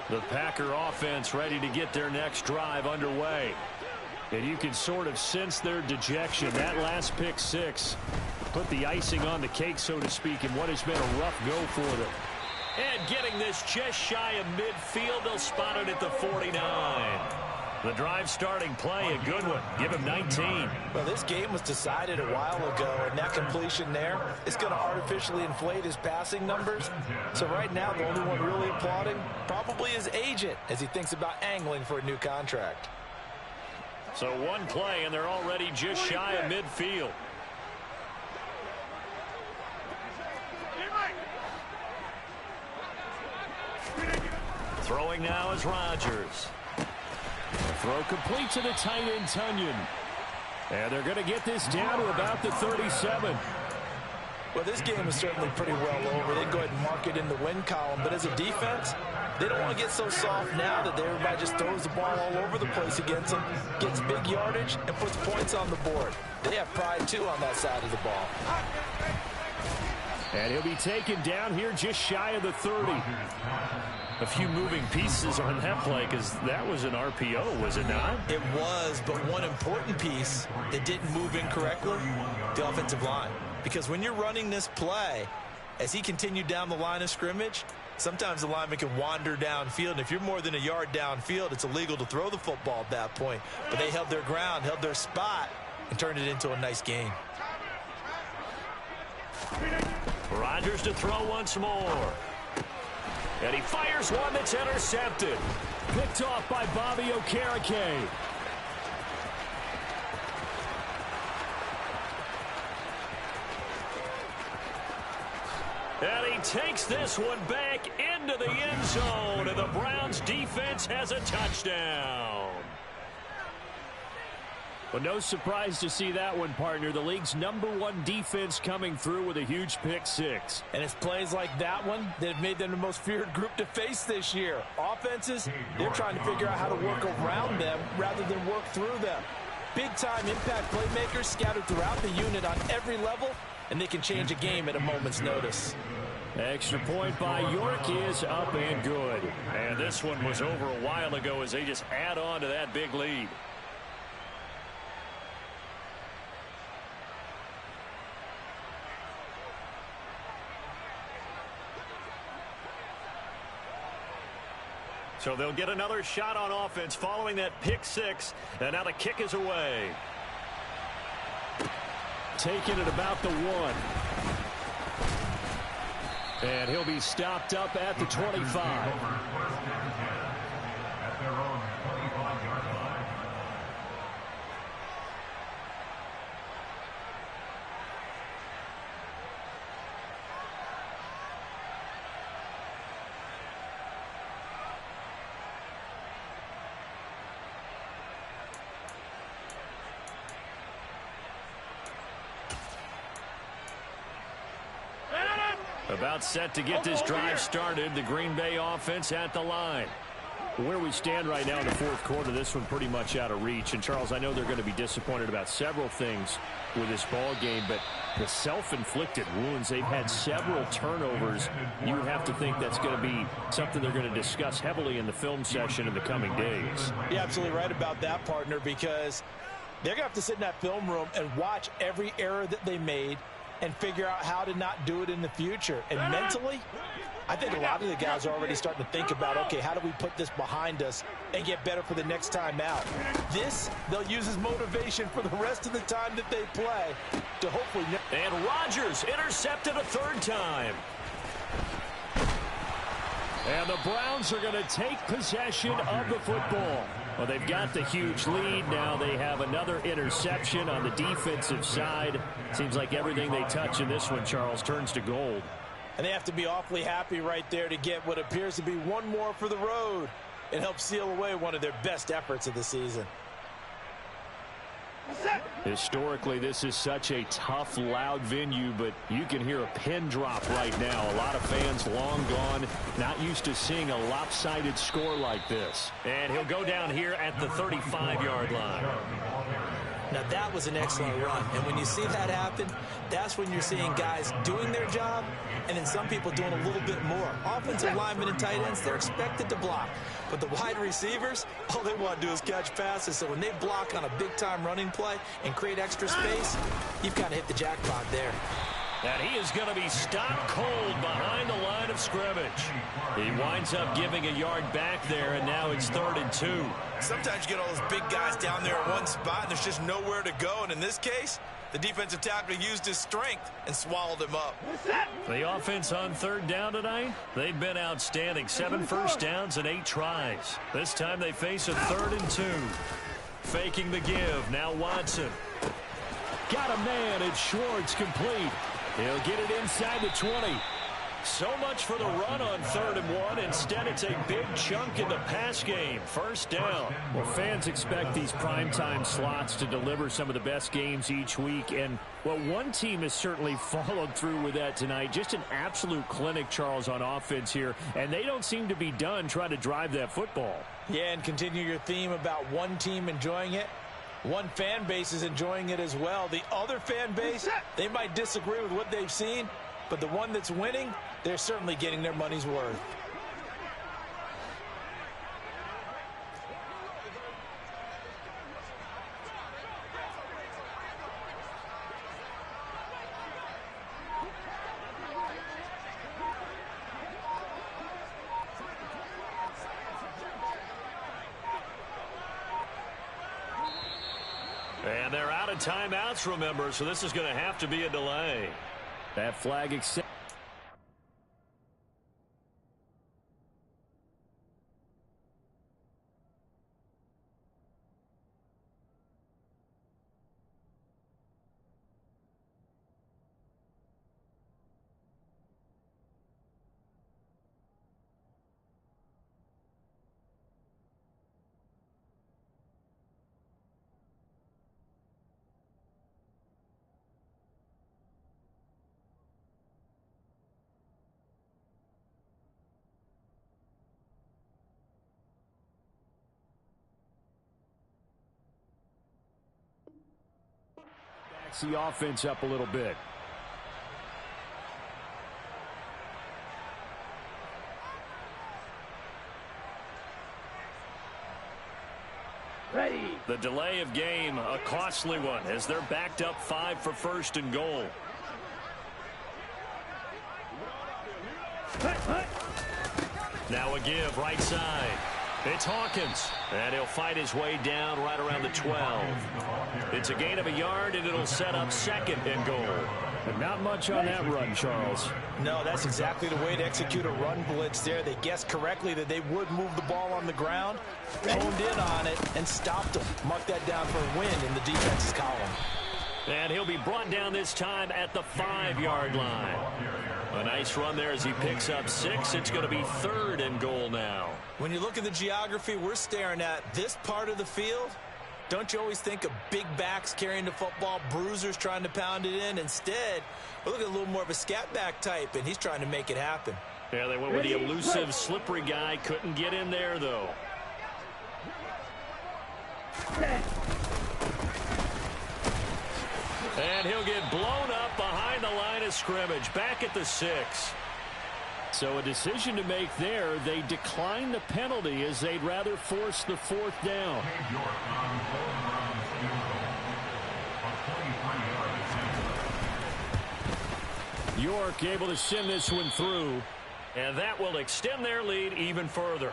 The Packer offense ready to get their next drive underway. And you can sort of sense their dejection. That last pick 6 put the icing on the cake, so to speak, in what has been a rough go for them. And getting this just shy of midfield, they'll spot it at the 49. The drive starting play, a good one. Give him 19. Well, this game was decided a while ago, and that completion there is going to artificially inflate his passing numbers. So right now, the only one really applauding probably his agent as he thinks about angling for a new contract. So one play, and they're already just shy of midfield. Throwing now is Rodgers. Throw complete to the tight end, Tunyon. And they're going to get this down to about the 37. Well, this game is certainly pretty well over. They can go ahead and mark it in the win column. But as a defense, they don't want to get so soft now that everybody just throws the ball all over the place against them, gets big yardage, and puts points on the board. They have pride, too, on that side of the ball. And he'll be taken down here just shy of the 30. A few moving pieces on that play because that was an RPO, was it not? It was, but one important piece that didn't move incorrectly, the offensive line. Because when you're running this play, as he continued down the line of scrimmage, sometimes the lineman can wander downfield. And if you're more than a yard downfield, it's illegal to throw the football at that point. But they held their ground, held their spot, and turned it into a nice gain. Rodgers to throw once more. And he fires one that's intercepted. Picked off by Bobby Okereke. And he takes this one back into the end zone. And the Browns defense has a touchdown. Well, no surprise to see that one, partner. The league's #1 defense coming through with a huge pick 6. And it's plays like that one that have made them the most feared group to face this year. Offenses, they're trying to figure out how to work around them rather than work through them. Big-time impact playmakers scattered throughout the unit on every level, and they can change a game at a moment's notice. Extra point by York is up and good. And this one was over a while ago as they just add on to that big lead. So they'll get another shot on offense following that pick 6. And now the kick is away. Taken at about the 1. And he'll be stopped up at the 25. At their own 25-yard line. About set to get this drive started. The Green Bay offense at the line. Where we stand right now in the fourth quarter, this one pretty much out of reach. And, Charles, I know they're going to be disappointed about several things with this ball game, but the self-inflicted wounds, they've had several turnovers. You would have to think that's going to be something they're going to discuss heavily in the film session in the coming days. You're absolutely right about that, partner, because they're going to have to sit in that film room and watch every error that they made, and figure out how to not do it in the future. And mentally, I think a lot of the guys are already starting to think about, okay, how do we put this behind us and get better for the next time out? This, they'll use as motivation for the rest of the time that they play to hopefully... And Rodgers intercepted a third time. And the Browns are going to take possession of the football. Well, they've got the huge lead. Now they have another interception on the defensive side. Seems like everything they touch in this one, Charles, turns to gold. And they have to be awfully happy right there to get what appears to be one more for the road. It helps seal away one of their best efforts of the season. Historically, this is such a tough, loud venue, but you can hear a pin drop right now. A lot of fans long gone, not used to seeing a lopsided score like this. And he'll go down here at the 35-yard line. Now, that was an excellent run. And when you see that happen, that's when you're seeing guys doing their job and then some people doing a little bit more. Offensive linemen and tight ends, they're expected to block. But the wide receivers, all they want to do is catch passes. So when they block on a big-time running play and create extra space, you've kind of hit the jackpot there. And he is going to be stopped cold behind the line of scrimmage. He winds up giving a yard back there, and now it's 3rd and 2. Sometimes you get all those big guys down there in one spot, and there's just nowhere to go. And in this case, the defensive tackle used his strength and swallowed him up. The offense on 3rd down tonight, they've been outstanding. 7 first downs and 8 tries. This time they face a 3rd and 2. Faking the give. Now Watson. Got a man. It's Schwartz, complete. He'll get it inside the 20. So much for the run on 3rd and 1. Instead, it's a big chunk in the pass game. 1st down. Well, fans expect these primetime slots to deliver some of the best games each week. And, well, one team has certainly followed through with that tonight. Just an absolute clinic, Charles, on offense here. And they don't seem to be done trying to drive that football. Yeah, and continue your theme about one team enjoying it. One fan base is enjoying it as well. The other fan base, they might disagree with what they've seen, but the one that's winning, they're certainly getting their money's worth. And they're out of timeouts, remember, so this is going to have to be a delay. That flag accepted. The offense up a little bit. Ready. The delay of game, a costly one, as they're backed up 5 for 1st and goal. Now a give, right side. It's Hawkins, and he'll fight his way down right around the 12. It's a gain of a yard, and it'll set up 2nd and goal. But not much on that run, Charles. No, that's exactly the way to execute a run blitz there. They guessed correctly that they would move the ball on the ground, honed in on it, and stopped them. Mark that down for a win in the defense's column. And he'll be brought down this time at the 5-yard line. A nice run there as he picks up 6. It's going to be 3rd and goal now. When you look at the geography we're staring at, this part of the field, don't you always think of big backs carrying the football, bruisers trying to pound it in? Instead, we're looking at a little more of a scat back type, and he's trying to make it happen. Yeah, they went with the elusive, slippery guy. Couldn't get in there, though. And he'll get blown up behind the line of scrimmage, back at the 6. So a decision to make there. They decline the penalty as they'd rather force the 4th down. York able to send this one through. And that will extend their lead even further.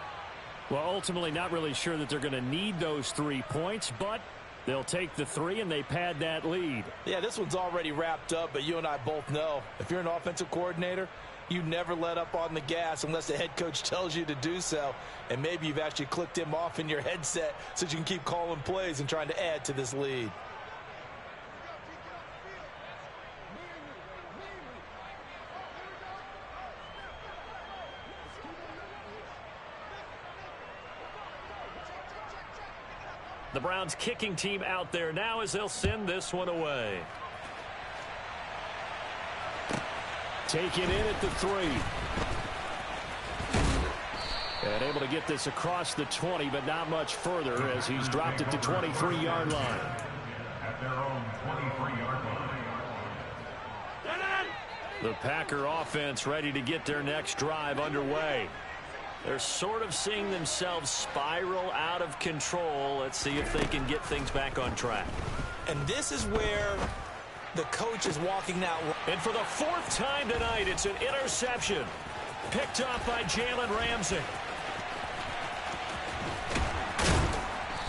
Well, ultimately not really sure that they're going to need those 3 points, but they'll take the 3 and they pad that lead. Yeah, this one's already wrapped up, but you and I both know if you're an offensive coordinator, you never let up on the gas unless the head coach tells you to do so. And maybe you've actually clicked him off in your headset so you can keep calling plays and trying to add to this lead. The Browns kicking team out there now as they'll send this one away. Taken in at the 3. And able to get this across the 20, but not much further as he's dropped it to 23-yard line. At their own 23-yard line. The Packer offense ready to get their next drive underway. They're sort of seeing themselves spiral out of control. Let's see if they can get things back on track. And this is where the coach is walking out. And for the 4th time tonight, it's an interception. Picked off by Jalen Ramsey.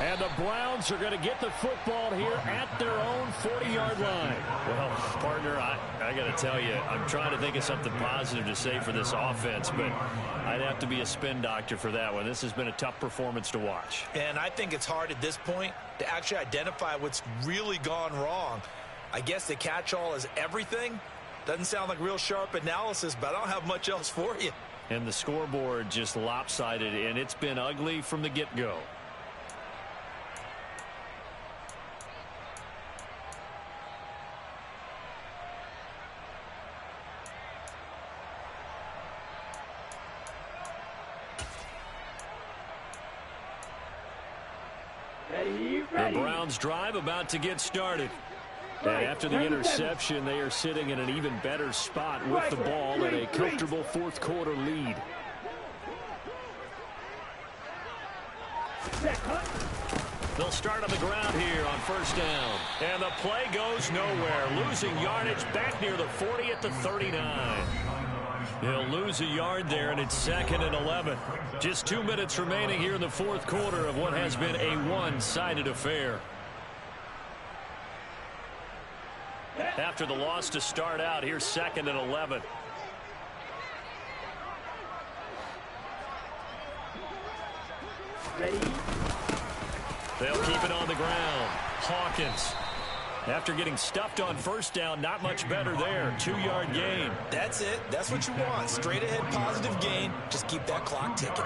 And the Browns are going to get the football here at their own 40-yard line. Well, partner, I got to tell you, I'm trying to think of something positive to say for this offense, but I'd have to be a spin doctor for that one. This has been a tough performance to watch. And I think it's hard at this point to actually identify what's really gone wrong. I guess the catch-all is everything. Doesn't sound like real sharp analysis, but I don't have much else for you. And the scoreboard just lopsided, and it's been ugly from the get-go. The Browns drive about to get started. And after the interception, they are sitting in an even better spot with the ball and a comfortable 4th quarter lead. They'll start on the ground here on 1st down. And the play goes nowhere. Losing yardage back near the 40 at the 39. He'll lose a yard there, and it's 2nd and 11. Just 2 minutes remaining here in the 4th quarter of what has been a one-sided affair. After the loss to start out, here's 2nd and 11. They'll keep it on the ground. Hawkins. After getting stuffed on 1st down, not much better there. 2-yard gain. That's it. That's what you want. Straight ahead positive gain. Just keep that clock ticking.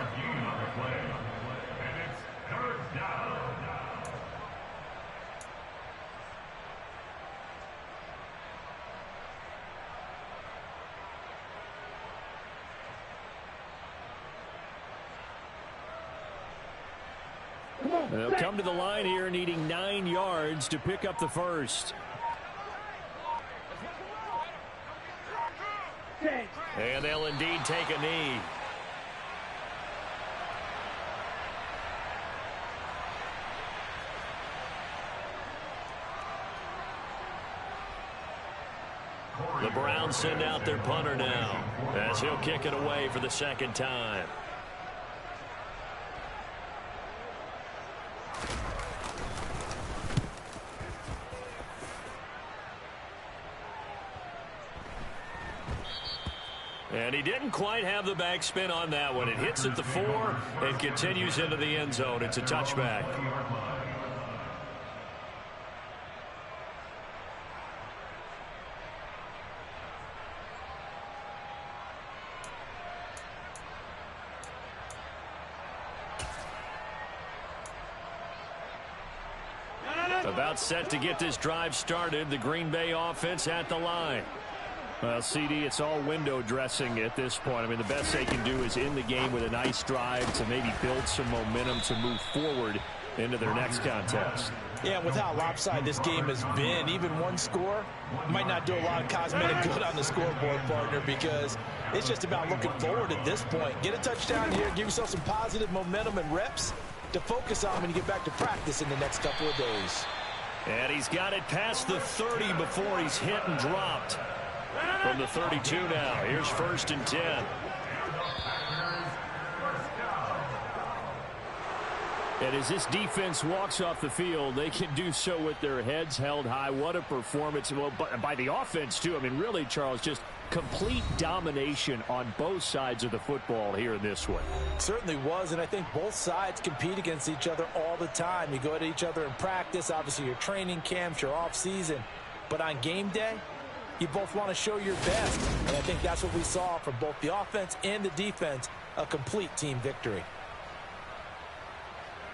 They'll come to the line here needing 9 yards to pick up the 1st. And they'll indeed take a knee. The Browns send out their punter now as he'll kick it away for the 2nd time. And he didn't quite have the backspin on that one. It hits at the 4 and continues into the end zone. It's a touchback. About set to get this drive started. The Green Bay offense at the line. Well, CD, it's all window dressing at this point. I mean, the best they can do is in the game with a nice drive to maybe build some momentum to move forward into their next contest. Yeah, with how lopsided this game has been, even one score might not do a lot of cosmetic good on the scoreboard, partner, because it's just about looking forward at this point. Get a touchdown here, give yourself some positive momentum and reps to focus on when you get back to practice in the next couple of days. And he's got it past the 30 before he's hit and dropped. From the 32 now, here's 1st and 10. And as this defense walks off the field, they can do so with their heads held high. What a performance. Well, by the offense, too. I mean, really, Charles, just complete domination on both sides of the football here in this one. Certainly was, and I think both sides compete against each other all the time. You go at each other in practice, obviously your training camps, your off-season. But on game day, you both want to show your best. And I think that's what we saw from both the offense and the defense, a complete team victory.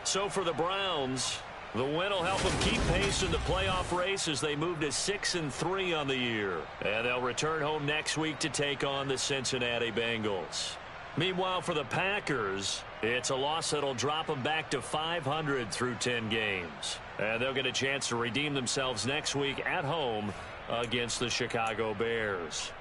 So for the Browns, the win will help them keep pace in the playoff race as they move to 6-3 on the year. And they'll return home next week to take on the Cincinnati Bengals. Meanwhile, for the Packers, it's a loss that'll drop them back to 500 through 10 games. And they'll get a chance to redeem themselves next week at home against the Chicago Bears.